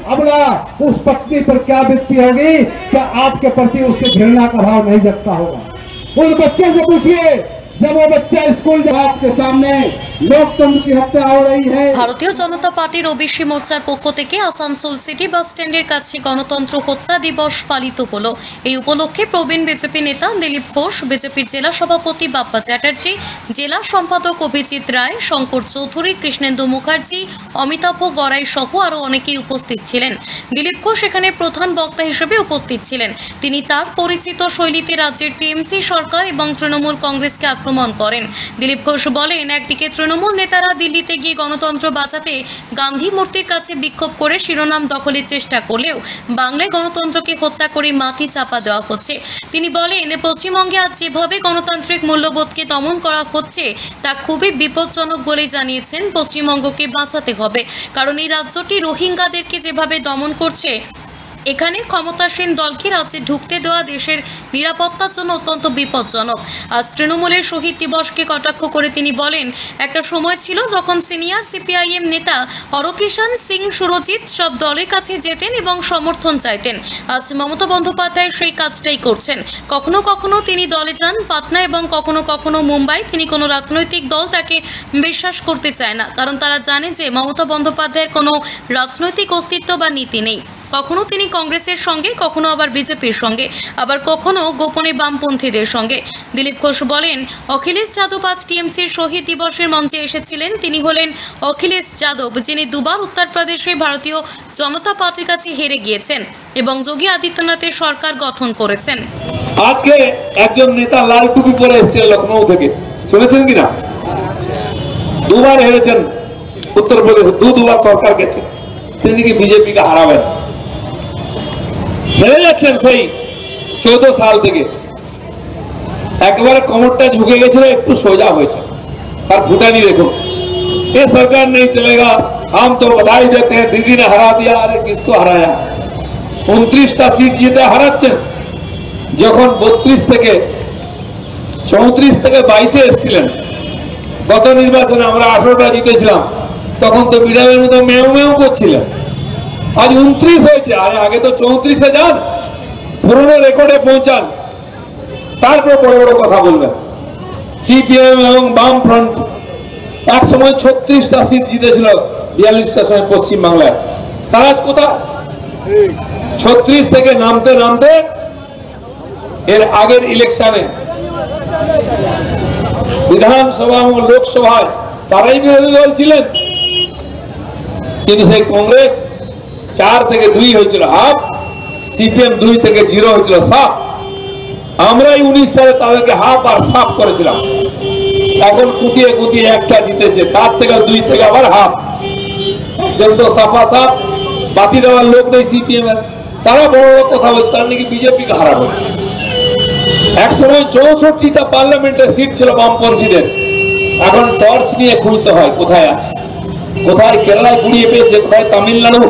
अपना उस पत्नी पर क्या बीतती होगी, क्या आपके प्रति उसके घृणा का भाव नहीं जगता होगा। उस बच्चे से पूछिए, जब वो बच्चा स्कूल आपके सामने लोकतंत्र की हत्या हो रही है। ভারতীয় জনতা পার্টির ওবিসি মোর্চার পক্ষ থেকে আসানসোল সিটি বাস স্ট্যান্ডের কাছে গণতন্ত্র হত্যা দিবস পালিত হলো। এই উপলক্ষে প্রবীণ বিজেপি নেতা দিলীপ ঘোষ, বিজেপির জেলা সভাপতি বাপ্পা চ্যাটার্জি, জেলা সম্পাদক অভিজিৎ রায়, শঙ্কর চৌধুরী, কৃষ্ণেন্দু মুখার্জি, অমিতাভ গড়াই সহ আরও অনেকেই উপস্থিত ছিলেন। দিলীপ ঘোষ এখানে প্রধান বক্তা হিসেবে উপস্থিত ছিলেন। তিনি তার পরিচিত শৈলীতে রাজ্যের টিএমসি সরকার এবং তৃণমূল কংগ্রেসকে আক্রমণ করেন। দিলীপ ঘোষ বলেন, একদিকে তৃণমূল নেতারা দিল্লিতে গিয়ে গণতন্ত্র বাঁচাতে গান্ধী মূর্তির কাছে বিক্ষোভ করে শিরোনাম দখলের চেষ্টা করলেও বাংলায় গণতন্ত্রকে হত্যা করে মাটি চাপা দেওয়া হচ্ছে। তিনি বলেন, পশ্চিমবঙ্গে আজ যেভাবে গণতান্ত্রিক মূল্যবোধকে দমন করা হচ্ছে তা খুবই বিপজ্জনক বলে জানিয়েছেন। পশ্চিমবঙ্গকে বাঁচাতে হবে, কারণ এই রাজ্যটি রোহিঙ্গাদেরকে যেভাবে দমন করছে, এখানে ক্ষমতাসীন দলকে রাজ্যে ঢুকতে দেওয়া দেশের নিরাপত্তার জন্য অত্যন্ত বিপজ্জনক। আজ তৃণমূলের শহীদ দিবসকে কটাক্ষ করে তিনি বলেন, একটা সময় ছিল যখন সিনিয়র সিপিআইএম নেতা হরকিষাণ সিং সুরজিৎ সব দলের কাছে যেতেন এবং সমর্থন চাইতেন। আজ মমতা বন্দ্যোপাধ্যায় সেই কাজটাই করছেন। কখনো কখনো তিনি দলে যান পাটনা এবং কখনো কখনো মুম্বাই। তিনি কোনো রাজনৈতিক দল তাকে বিশ্বাস করতে চায় না, কারণ তারা জানে যে মমতা বন্দ্যোপাধ্যায়ের কোনো রাজনৈতিক অস্তিত্ব বা নীতি নেই। কখনো তিনি কংগ্রেসের সঙ্গে, কখনো আবার বিজেপির সঙ্গে, আবার কখনো গোপনে বামপন্থীদের সঙ্গে। দিলীপ ঘোষ বলেন, অখিলেশ যাদব আজ টিএমসির শহীদ দিবসের মঞ্চে এসেছিলেন। তিনি হলেন অখিলেশ যাদব, যিনি দুবার উত্তরপ্রদেশে ভারতীয় জনতা পার্টির কাছে হেরে গিয়েছেন এবং যোগী আদিত্যনাথের সরকার গঠন করেছেন। আজকে একজন নেতা লাল টুপি পরে এসেছেন লখনৌ থেকে, শুনেছেন কিনা? দুবার হেরেছেন উত্তরপ্রদেশে, দুবার সরকার গেছে। তিনি কি বিজেপিকে হারাবেন? হেরে যাচ্ছেন সেই 14 সাল থেকে। একবারে কোমরটা ঝুঁকে গেছিল, একটু সোজা হয়েছে। আর ভুটানি দেখো, ये सरकार नहीं चलेगा, हम तो बधाई देते हैं, दीदी ने हरा दिया। अरे किसको हराया? 29টা সিট জিতে হারাচ্ছেন। যখন 32 থেকে 34 থেকে 22-এ এসেছিলেন, গত নির্বাচনে আমরা 18টা জিতেছিলাম, তখন তো বিড়ালের মতো মেউ মেউ করছিলেন। আজ 29 হয়েছে, আগে তো 34-এ যান, পুরনো রেকর্ডে পৌঁছান, তারপর বড় বড় কথা বলবেন। সিপিএম এবং বাম ফ্রন্ট এক সময় 36টা সিট জিতেছিল, 42টার সময় পশ্চিম বাংলায়। তারা আজ কোথায়? 36 থেকে নামতে নামতে এর আগের ইলেকশনে বিধানসভা এবং লোকসভায় তারাই বিরোধী দল ছিলেন, কিন্তু সেই কংগ্রেস 4 থেকে 2 হয়েছিল হাফ, সিপিএম 2 থেকে 0 হয়েছিল সাফ। আমরাই 19 সালে তাদেরকে হাফ আর সাফ করেছিলাম। এখন কুটিয়ে কুটিয়ে একটা জিতেছে, তার থেকে 2 থেকে আবার হাফ। একজন তো সাফা সাফ, বাতি দেওয়ার লোক নেই সিপিএম এর। তারা বড় বড় কথা বলছে, তারা নাকি বিজেপিকে হারাবে। এক সময় 64টা পার্লামেন্টের সিট ছিল বামপন্থীদের, এখন টর্চ নিয়ে খুঁজতে হয় কোথায় আছে, কোথায় কেরালায় কুড়িয়ে পেয়েছে, কোথায় তামিলনাড়ু।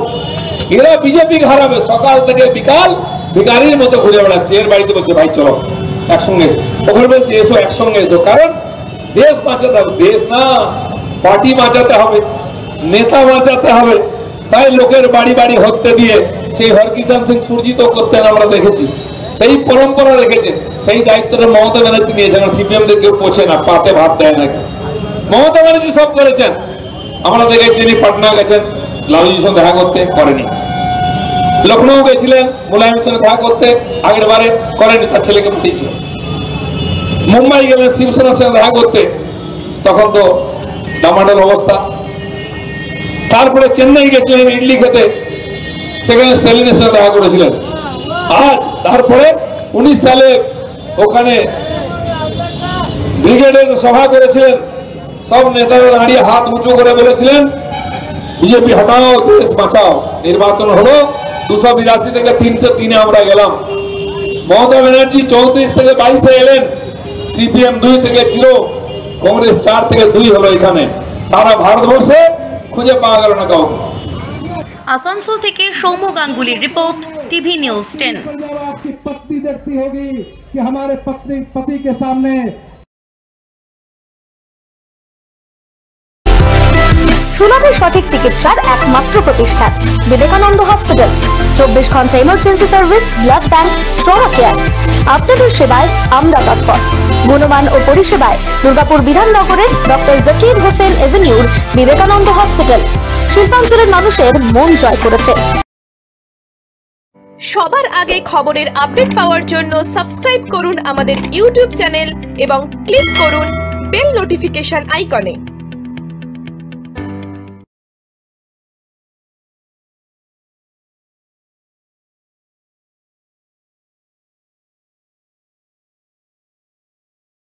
এরা বিজেপিকে হারাবে। সকাল থেকে বিকাল ভিখারির মতো ঘুরে বেড়াচ্ছে। এর বাড়িতে বলছে, ভাই চলো একসঙ্গে এসো, ওখানে বলছে এসো একসঙ্গে এসো। কারণ দেশ বাঁচাতে হবে, দেশ না পার্টি বাঁচাতে হবে, নেতা বাঁচাতে হবে। তাই লোকের বাড়ি বাড়ি হত্যা দিয়ে সেই হরকিষাণ সিং সুরজিৎ করতেন, আমরা দেখেছি। সেই পরম্পরা রেখেছে, সেই দায়িত্বটা মমতা ব্যানার্জি নিয়েছেন। সিপিএম দের কেউ পোছে না, পাতে ভাত দেয় না, মমতা ব্যানার্জি সব করেছেন। আমরা দেখেছি তিনি পাটনা গেছেন লালুজির সঙ্গে দেখা করতে, করেনি। লখনৌ গেছিলেন মুলায়মের সঙ্গে দেখা করতে, আগের বারে করেনি, তার ছেলেকে পাঠিয়েছিল। মুম্বাই গেলেন শিবসেনার সঙ্গে দেখা করতে, তখন তো ডামাডোল অবস্থা। তারপরে চেন্নাই গেছিলেন ইডলি খেতে, সেখানে স্ট্যালিনের সঙ্গে দেখা করেছিলেন। আর তারপরে 19 সালে ওখানে ব্রিগেডের সভা করেছিলেন। সব নেতারা দাঁড়িয়ে হাত উঁচু করে বলেছিলেন, বিজেপি হটাও, দেশ বাঁচাও। নির্বাচন হলো, 282 থেকে 303-এ আমরা গেলাম। মমতা ব্যানার্জি 34 থেকে 22-এ এলেন, সিপিএম 2 থেকে 0, কংগ্রেস 4 থেকে 2 হলো। এখানে সারা ভারতবর্ষে খুঁজে পাওয়া গেল না কাউকে। আসানসোল থেকে সৌম্য গাঙ্গুলির রিপোর্ট, টিভি নিউজ 10। आपकी पत्नी देखती होगी कि हमारे पति के सामने সুলভ ও সঠিক চিকিৎসার একমাত্র প্রতিষ্ঠান বিবেকানন্দ হসপিটাল। 24 ঘন্টা emergency service, blood bank, trauma care. আপনাদের সেবায় আমরা তৎপর। গুণমান ও পরিষেবায় দুর্গাপুর বিধাননগরের ডক্টর জাকির হোসেন এভিনিউর বিবেকানন্দ হসপিটাল শিল্পাঞ্চলের মানুষের মন জয় করেছে। সবার আগে খবরের আপডেট পাওয়ার জন্য সাবস্ক্রাইব করুন আমাদের ইউটিউব চ্যানেল এবং ক্লিক করুন বেল নোটিফিকেশন আইকনে।